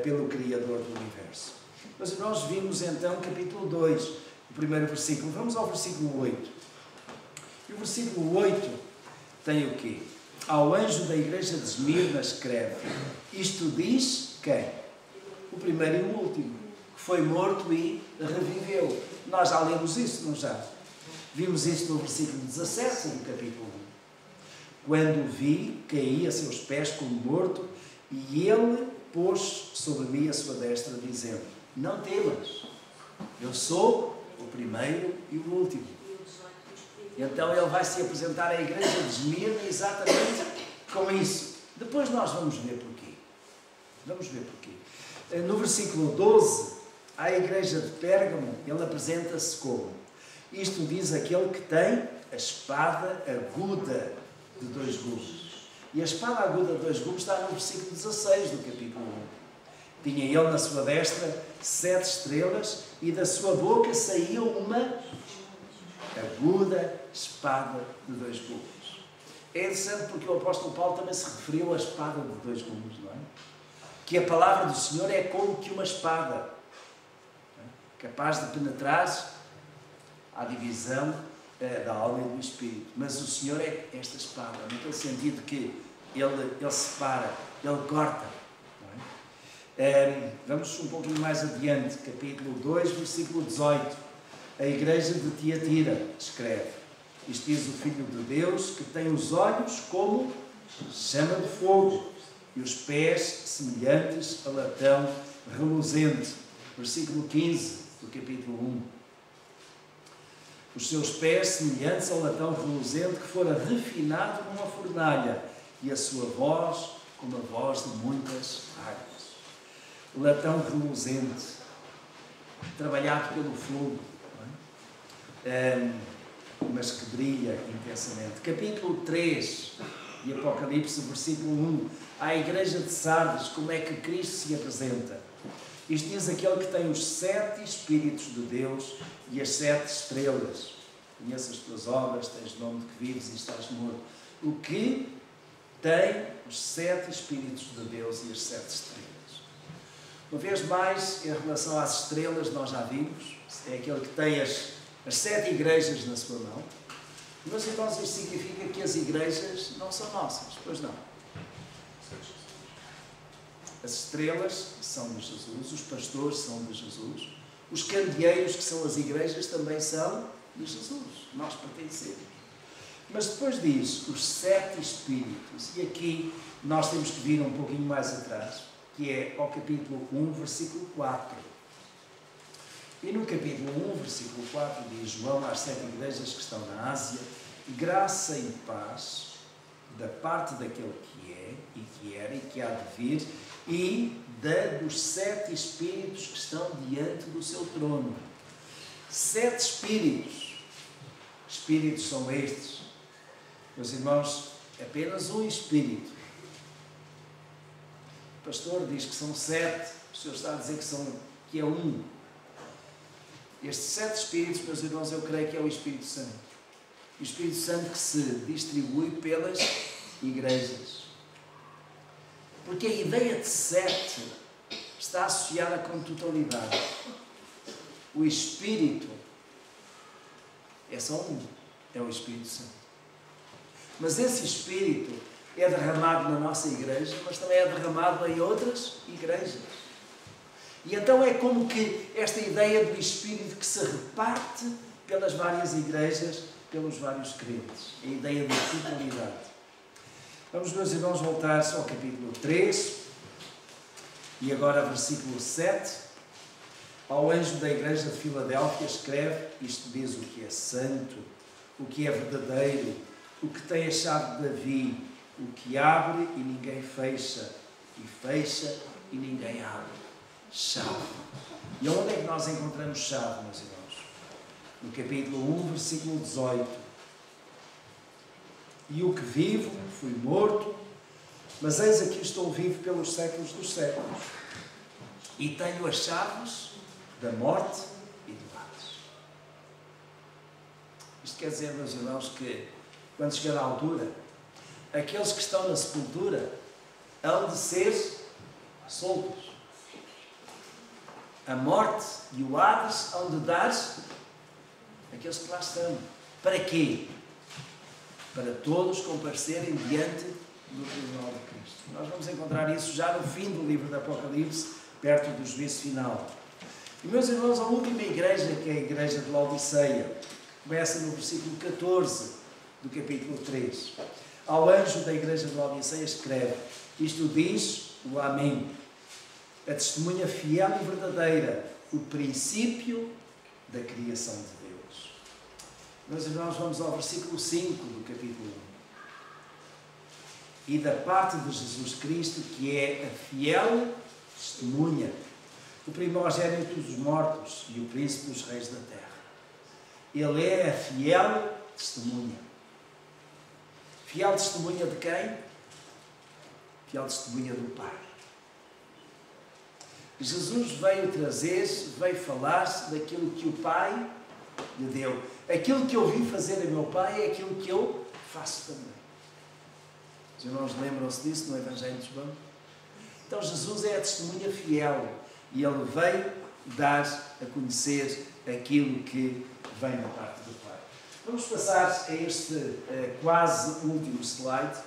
pelo Criador do Universo. Mas nós vimos então capítulo 2, o primeiro versículo. Vamos ao versículo 8. E o versículo 8 tem o quê? Ao anjo da igreja de Esmirna escreve: isto diz quem? O primeiro e o último, que foi morto e reviveu. Nós já lemos isso, não já? Vimos isso no versículo 17 do capítulo 1. Quando o vi, caí a seus pés como morto, e ele pôs sobre mim a sua destra, dizendo: não temas, eu sou o primeiro e o último. Então ele vai se apresentar à igreja de Esmirna exatamente com isso. Depois nós vamos ver porquê. Vamos ver porquê. No versículo 12, à igreja de Pérgamo, ele apresenta-se como: isto diz aquele que tem a espada aguda de 2 gumes. E a espada aguda de 2 gumes está no versículo 16 do capítulo 1. Tinha ele na sua destra 7 estrelas e da sua boca saía uma aguda espada de 2 gumes. É interessante porque o apóstolo Paulo também se referiu à espada de 2 gumes, não é? Que a palavra do Senhor é como que uma espada, capaz de penetrar à divisão da alma e do espírito. Mas o Senhor é esta espada, naquele sentido que ele separa, ele corta. Não é? Vamos um pouquinho mais adiante, capítulo 2, versículo 18. A igreja de Tiatira escreve: isto diz o Filho de Deus, que tem os olhos como chama de fogo e os pés semelhantes a latão reluzente. Versículo 15 do capítulo 1. Os seus pés semelhantes ao latão reluzente que fora refinado numa fornalha, e a sua voz como a voz de muitas águas. O latão reluzente, trabalhado pelo fogo, mas que brilha intensamente. Capítulo 3 de Apocalipse, versículo 1. À igreja de Sardes, como é que Cristo se apresenta? Isto diz aquele que tem os 7 Espíritos de Deus e as 7 estrelas. Conheço as tuas obras, tens nome de que vives e estás morto. O que tem os 7 Espíritos de Deus e as 7 estrelas. Uma vez mais, em relação às estrelas, nós já vimos, é aquele que tem as 7 igrejas na sua mão. Mas então isto significa que as igrejas não são nossas, pois não. As estrelas são de Jesus, os pastores são de Jesus, os candeeiros, que são as igrejas, também são de Jesus. Nós pertencemos. Mas depois diz os 7 Espíritos, e aqui nós temos que vir um pouquinho mais atrás, que é ao capítulo 1, versículo 4. E no capítulo 1, versículo 4, diz João às 7 igrejas que estão na Ásia: graça e paz da parte daquele que é, e que era, e que há de vir, e dos 7 Espíritos que estão diante do seu trono. 7 Espíritos. Espíritos são estes, meus irmãos, apenas um Espírito. O pastor diz que são 7, o Senhor está a dizer que é um. Estes 7 Espíritos, meus irmãos, eu creio que é o Espírito Santo. O Espírito Santo que se distribui pelas igrejas. Porque a ideia de 7 está associada com totalidade. O Espírito é só um, é o Espírito Santo. Mas esse Espírito é derramado na nossa igreja, mas também é derramado em outras igrejas. E então é como que esta ideia do Espírito que se reparte pelas várias igrejas, pelos vários crentes. A ideia de totalidade. Vamos, meus irmãos, voltar ao capítulo 3 e agora versículo 7. Ao anjo da igreja de Filadélfia escreve, isto diz o que é santo, o que é verdadeiro, o que tem a chave de Davi, o que abre e ninguém fecha, e fecha e ninguém abre. Chave. E onde é que nós encontramos chave, meus irmãos? No capítulo 1, versículo 18. E o que vivo, fui morto, mas eis aqui estou vivo pelos séculos dos séculos. E tenho as chaves da morte e do Hades. Isto quer dizer, meus irmãos, que quando chegar à altura, aqueles que estão na sepultura hão de ser soltos. A morte e o Hades hão de dar aqueles que lá estão. Para quê? Para todos comparecerem diante do tribunal de Cristo. Nós vamos encontrar isso já no fim do livro do Apocalipse, perto do juízo final. E, meus irmãos, a última igreja, que é a igreja de Laodiceia, começa no versículo 14 do capítulo 3. Ao anjo da igreja de Laodiceia escreve, isto diz o Amém, a testemunha fiel e verdadeira, o princípio da criação de Deus. Meus irmãos, vamos ao versículo 5 do capítulo 1. E da parte de Jesus Cristo, que é a fiel testemunha, o primogênito dos mortos e o príncipe dos reis da terra. Ele é a fiel testemunha. Fiel testemunha de quem? Fiel testemunha do Pai. Jesus veio trazer, veio falar-se daquilo que o Pai lhe deu. Aquilo que eu vim fazer a meu Pai é aquilo que eu faço também. Os irmãos lembram-se disso no Evangelho de João? Então Jesus é a testemunha fiel e Ele veio dar a conhecer aquilo que vem da parte do Pai. Vamos passar a este quase último slide,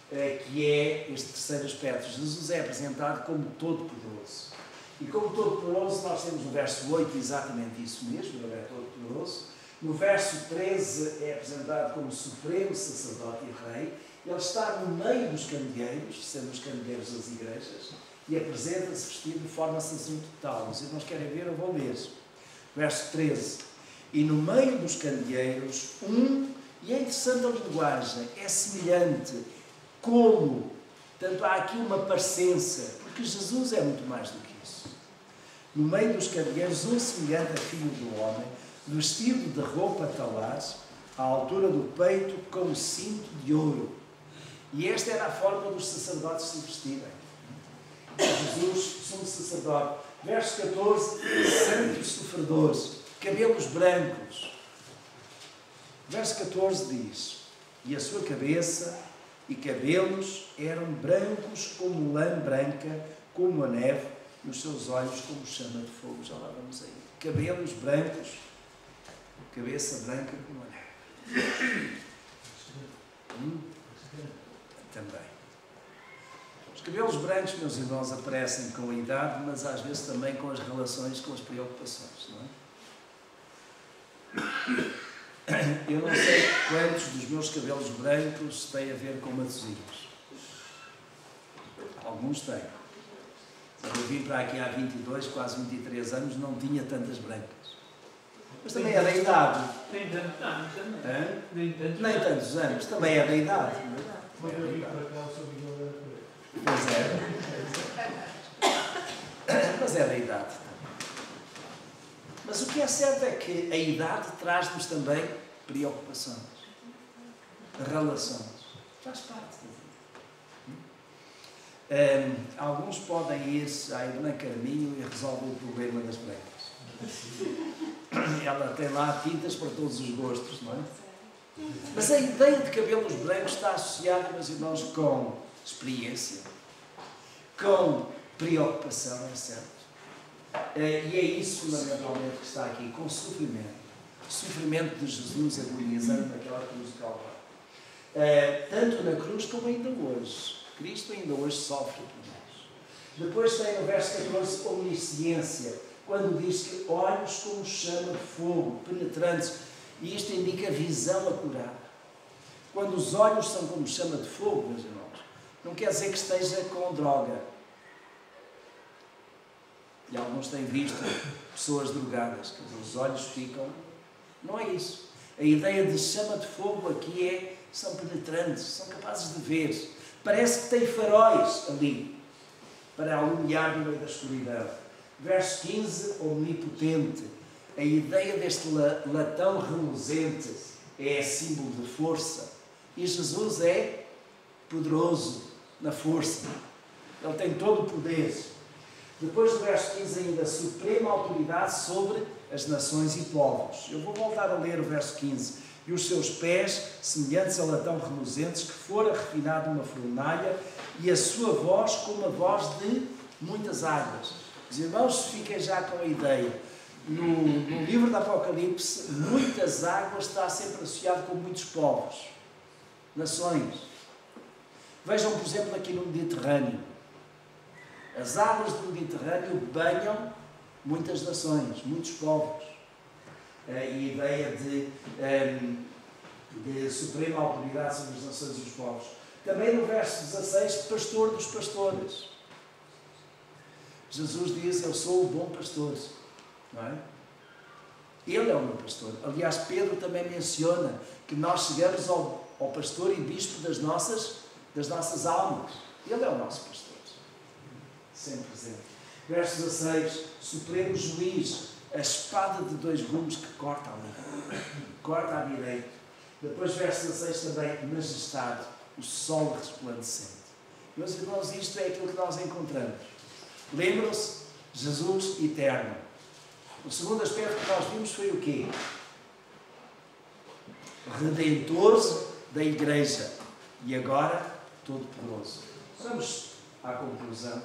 que é este terceiro aspecto. Jesus é apresentado como Todo-Poderoso. E como Todo-Poderoso, nós temos no verso 8 exatamente isso mesmo, Ele é Todo-Poderoso. No verso 13 é apresentado como Supremo Sacerdote e Rei. Ele está no meio dos candeeiros, sendo os candeeiros das igrejas, e apresenta-se vestido de forma sacerdotal. Os irmãos querem ver, eu vou ler. Verso 13. E no meio dos candeeiros, e é interessante a linguagem, é semelhante, como, portanto, há aqui uma parecença, porque Jesus é muito mais do que isso. No meio dos candeeiros, semelhante a filho do homem, vestido de roupa talaz, à altura do peito, com um cinto de ouro. E esta era a forma dos sacerdotes se vestirem. Jesus, sumo sacerdote. Verso 14, santo e sofredor, cabelos brancos. Verso 14 diz, e a sua cabeça e cabelos eram brancos como lã branca, como a neve, e os seus olhos como chama de fogo. Já lá vamos aí. Cabelos brancos, cabeça branca como a neve. Também. Os cabelos brancos, meus irmãos, aparecem com a idade, mas às vezes também com as relações, com as preocupações, não é? Eu não sei quantos dos meus cabelos brancos têm a ver com matosinhos. Alguns têm. Eu vim para aqui há 22, quase 23 anos, não tinha tantas brancas. Mas também é da idade. Nem tantos anos também. Hã? Nem tantos anos. Também é da idade. Quando eu vim para cá, o seu bigode era preto. Pois é. Mas é da idade. Mas o que é certo é que a idade traz-nos também preocupações, relações. Faz parte da vida. Alguns podem ir à Irmã Carminho e resolver o problema das brancas. Ela tem lá tintas para todos os gostos, não é? Mas a ideia de cabelos brancos está associada, meus irmãos, com experiência, com preocupação, é certo. E é isso fundamentalmente que está aqui, com sofrimento. Sofrimento de Jesus agonizando naquela cruz de Calvário. Tanto na cruz como ainda hoje. Cristo ainda hoje sofre por nós. Depois tem no verso 14 onisciência, quando diz que olhos como chama de fogo, penetrantes, e isto indica visão acurada. Quando os olhos são como chama de fogo, meus irmãos, não quer dizer que esteja com droga. E alguns têm visto pessoas drogadas, que os olhos ficam... Não é isso. A ideia de chama de fogo aqui são penetrantes, são capazes de ver. Parece que tem faróis ali, para alumiar no meio da escuridão. Verso 15, omnipotente. A ideia deste latão reluzente é símbolo de força. E Jesus é poderoso na força. Ele tem todo o poder. Depois do verso 15 ainda, suprema autoridade sobre as nações e povos. Eu vou voltar a ler o verso 15. E os seus pés, semelhantes a latão reluzentes, que fora refinado numa fornalha, e a sua voz como a voz de muitas águas. Os irmãos, fiquem já com a ideia. No livro do Apocalipse, muitas águas está sempre associado com muitos povos, nações. Vejam, por exemplo, aqui no Mediterrâneo. As águas do Mediterrâneo banham muitas nações, muitos povos. E a ideia de suprema autoridade sobre as nações e os povos. Também no verso 16, pastor dos pastores. Jesus diz, eu sou o bom pastor. Não é? Ele é o meu pastor. Aliás, Pedro também menciona que nós chegamos ao pastor e bispo das nossas almas. Ele é o nosso pastor. Sempre presente. Verso 16, supremo juiz, a espada de dois gumes que corta ali, corta à direita. Depois, verso 16 também, majestade, o sol resplandecente. Meus irmãos, isto é aquilo que nós encontramos. Lembram-se? Jesus eterno. O segundo aspecto que nós vimos foi o quê? Redentor da Igreja. E agora, todo-poderoso. Vamos à conclusão.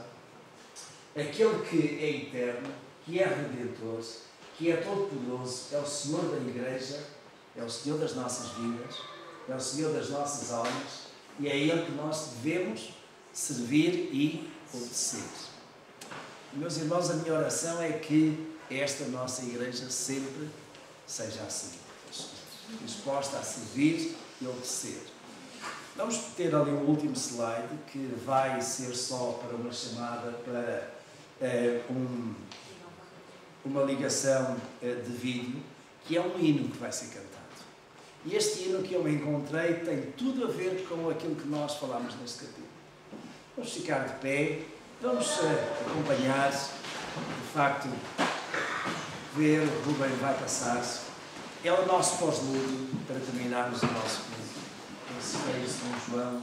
Aquele que é eterno, que é redentor, que é todo-poderoso, é o Senhor da Igreja, é o Senhor das nossas vidas, é o Senhor das nossas almas, e é a Ele que nós devemos servir e obedecer. Meus irmãos, a minha oração é que esta nossa Igreja sempre seja assim, disposta a servir e obedecer. Vamos ter ali o último slide, que vai ser só para uma chamada para uma ligação de vídeo, que é um hino que vai ser cantado. E este hino que eu encontrei tem tudo a ver com aquilo que nós falamos neste capítulo. Vamos ficar de pé, vamos acompanhar, de facto, ver o Rubem vai passar-se. É o nosso pós-luto para terminarmos o nosso culto. Ensinei isso com João.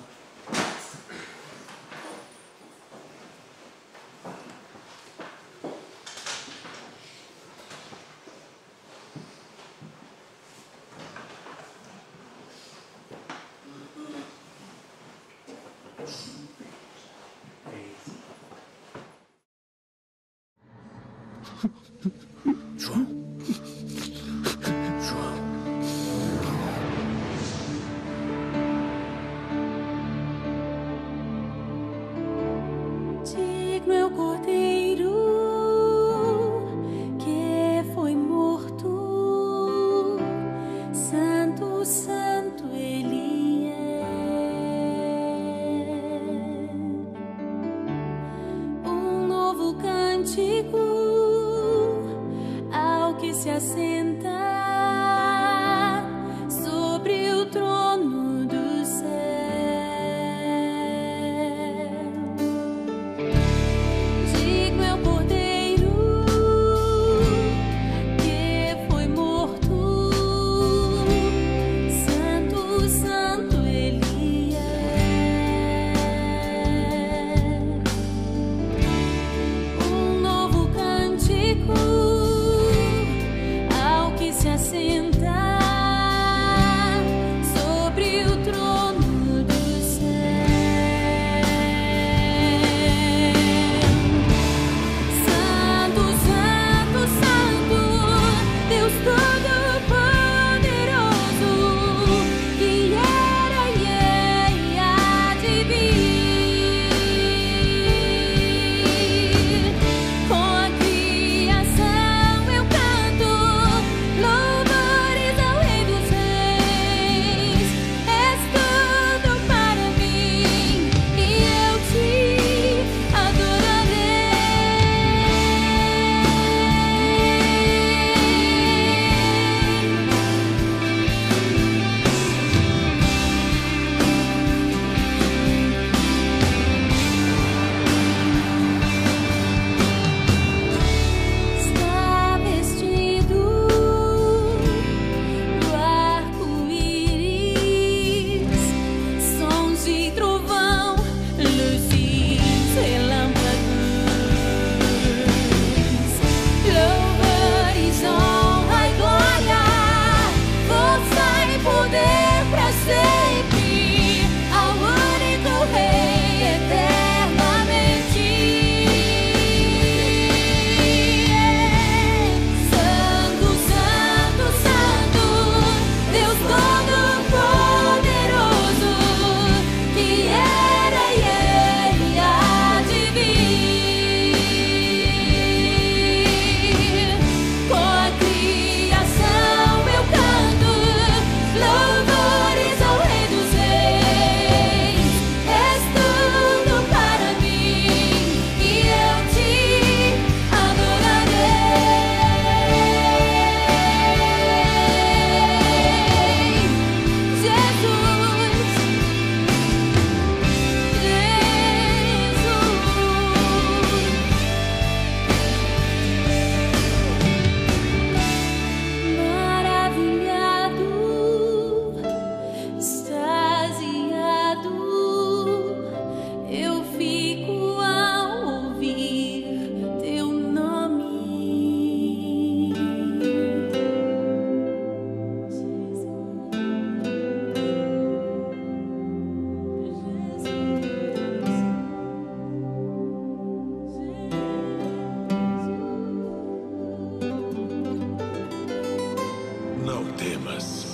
temas.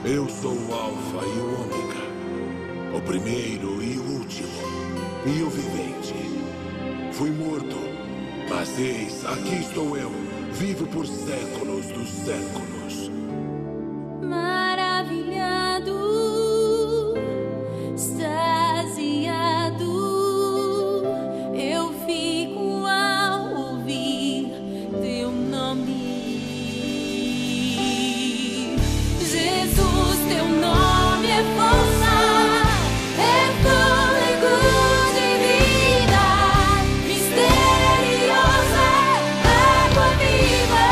Eu sou o Alfa e o Ômega, o primeiro e o último, e o vivente. Fui morto, mas eis, aqui estou eu, vivo por séculos dos séculos. Maravilhado, extasiado, eu fico ao ouvir teu nome. Jesus, teu nome é força, é fôlego de vida, misteriosa água viva.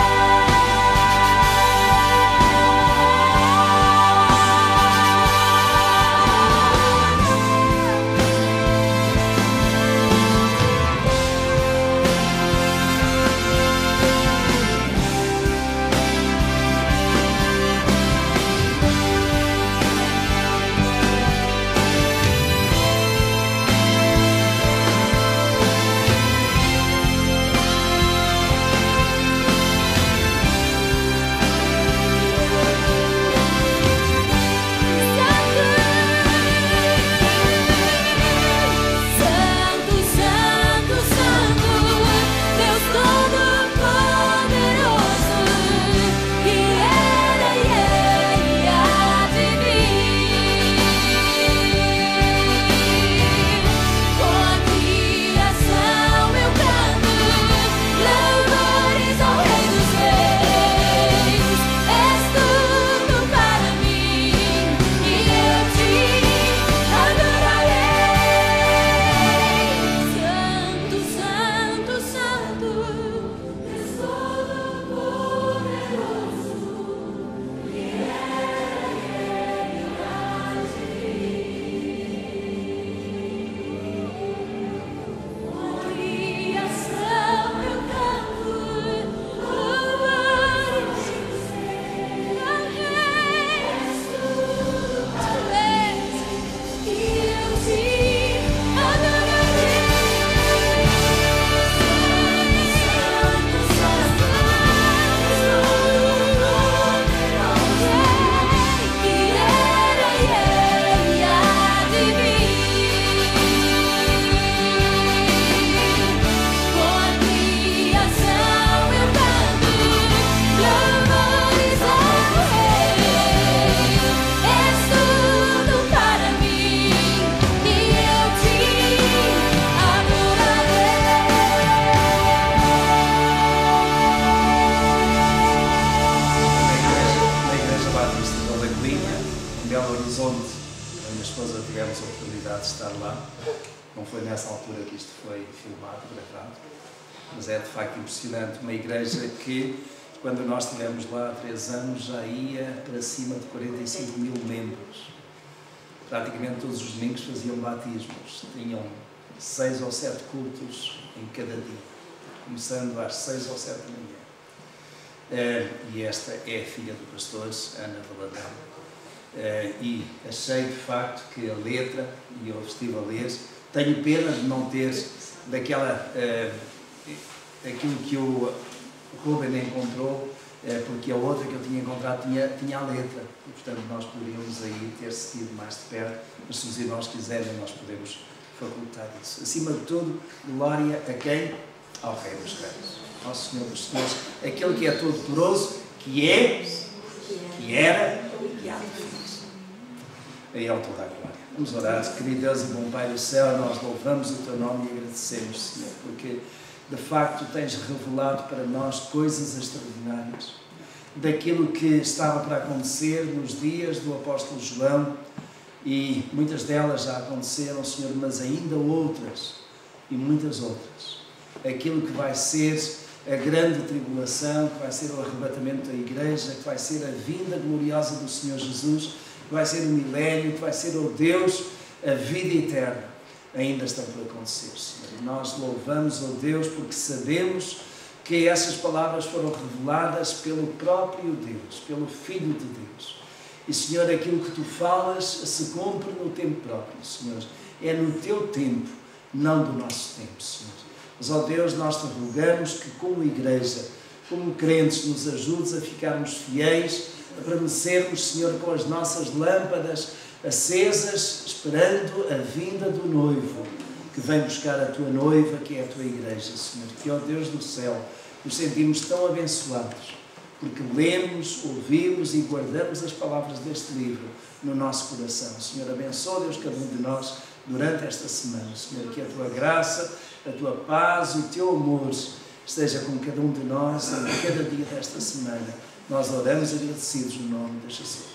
Santo, Santo, Santo, Deus Todo-Poderoso, que era e há de vir. Com a criação eu canto louvores ao Rei dos Reis. És tudo para mim e eu te adorarei. Santo, Santo, Santo, Deus Todo-Poderoso, que era e há de vir. Com a criação eu canto louvores ao Rei. És tudo para mim e eu te adorarei. Santo, Santo, Santo, que era e há de vir. Com a criação eu canto louvores ao Rei. És tudo para mim e eu te Na Igreja Batista de Nova Colina, em Belo Horizonte, eu e a minha esposa tivemos a oportunidade de estar lá. Não foi nessa altura que isto foi filmado, gravado, mas é de facto impressionante. Uma igreja que, quando nós estivemos lá há 3 anos, já ia para cima de 45 mil membros. Praticamente todos os domingos faziam batismos. Tinham 6 ou 7 cultos em cada dia, começando às 6 ou 7 da manhã. E esta é a filha do pastor, Ana Valadão. E achei de facto que a letra, e eu estive a ler, tenho pena de não ter aquilo que o Ruben encontrou, porque a outra que eu tinha encontrado tinha a letra, e portanto nós poderíamos aí ter seguido mais de perto, mas se os irmãos quiserem nós podemos facultar isso. Acima de tudo, glória a quem? Ao Rei dos Reis, ao Senhor dos Senhores, aquele que é todo-poderoso, que é, que era e que há de vir. A Ele toda a glória. Vamos orar. Querido Deus e bom Pai do céu, nós louvamos o Teu nome e agradecemos, Senhor, porque de facto tens revelado para nós coisas extraordinárias daquilo que estava para acontecer nos dias do apóstolo João, e muitas delas já aconteceram, Senhor, mas ainda outras e muitas outras. Aquilo que vai ser a grande tribulação, que vai ser o arrebatamento da igreja, que vai ser a vinda gloriosa do Senhor Jesus, que vai ser o milénio, que vai ser, oh Deus, a vida eterna, ainda estão por acontecer, Senhor. E nós louvamos, oh Deus, porque sabemos que essas palavras foram reveladas pelo próprio Deus, pelo Filho de Deus. E, Senhor, aquilo que Tu falas se cumpre no tempo próprio, Senhor. É no Teu tempo, não do nosso tempo, Senhor. Mas, ó Deus, nós Te rogamos que, como igreja, como crentes, nos ajudes a ficarmos fiéis permanecermos, Senhor, com as nossas lâmpadas acesas, esperando a vinda do noivo, que vem buscar a tua noiva, que é a tua igreja, Senhor. Que, ó Deus do céu, nos sentimos tão abençoados, porque lemos, ouvimos e guardamos as palavras deste livro no nosso coração. Senhor, abençoa, Deus, cada um de nós durante esta semana. Senhor, que a tua graça, a tua paz, o teu amor esteja com cada um de nós em cada dia desta semana. Nós oramos agradecidos no nome de Jesus.